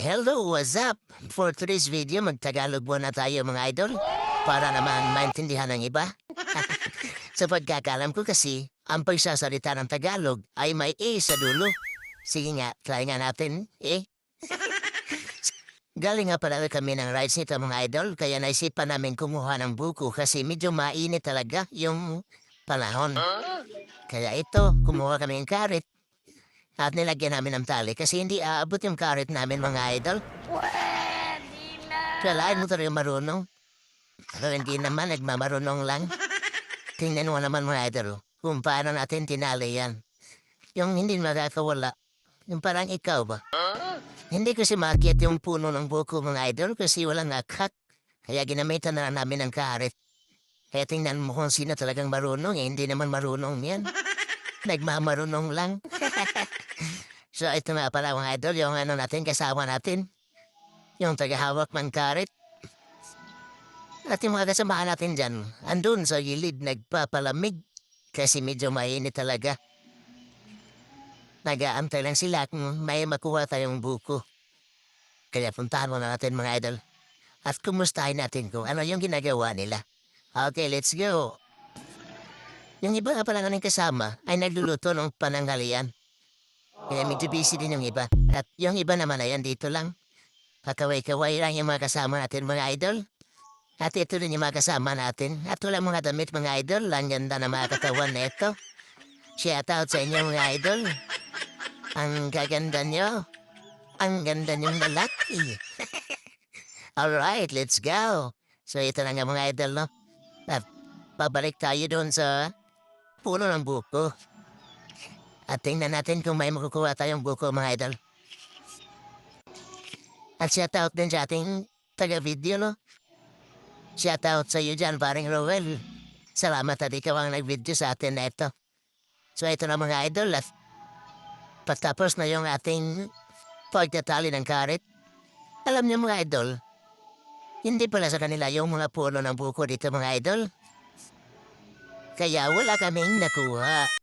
Hello, what's up? For today's video, magtagalog muna tayo mga idol para naman maintindihan ng iba. Sa pagkakalam ko kasi, ang pagsasalita ng Tagalog ay may A sa dulo. Sige nga, try nga natin, eh. Galing nga pala kami ng rides nito mga idol, kaya naisipan namin kumuha ng buko kasi medyo mainit talaga yung panahon. Kaya ito, kumuha kami ng karit at nilagyan namin ng tali kasi hindi aabot yung karit namin mga idol. Pwede na. Kalain mo talaga marunong. Pero hindi naman, nagmamarunong lang. Tingnan mo naman mga idol, kung paano natin tinali yan. Yung hindi makakawala, yung parang ikaw ba? Hindi kasi maakyat yung puno ng buko mga idol kasi walang akak. Kaya ginamitan na lang namin ng karet. Kaya tingnan mo kung sino talagang marunong, eh, hindi naman marunong yan. Nagmamarunong lang. So ito nga pala mga idol, yung ano natin, kasama natin. Yung tagahawak ng karet. At yung mga kasamahan natin dyan, andun sa gilid nagpapalamig. Kasi medyo mainit talaga. Nag-aantay lang sila kung may makuha tayong buko. Kaya puntahan muna natin mga idol. At kumustahin natin kung ano yung ginagawa nila. Okay, let's go. Yung iba nga pala namin kasama ay nagluluto ng pananghalian. Kaya medyo busy din yung iba. At yung iba naman ay andito lang. Kakaway-kaway lang yung mga kasama natin mga idol. At ito rin yung mga kasama natin. At wala mga damit mga idol. Ang ganda ng mga katawan na ito. Shout out sa inyo mga idol. Ang gaganda nyo. Ang ganda niyong lalaki. Alright, let's go. So ito na nga mga idol, no? At pabalik tayo doon sa puno ng buko. At tingnan natin kung may makukuha tayong buko mga idol. At shout out din sa ating taga-video, no? Shout out sa iyo dyan, paring Rowel. Salamat at ikaw ang nag-video sa atin na ito. So ito na mga idol at pagtapos na yung ating pagtatali ng karet. Alam niyo mga idol, hindi pala sa kanila yung mga puno ng buko dito mga idol. Kaya wala kaming nakuha.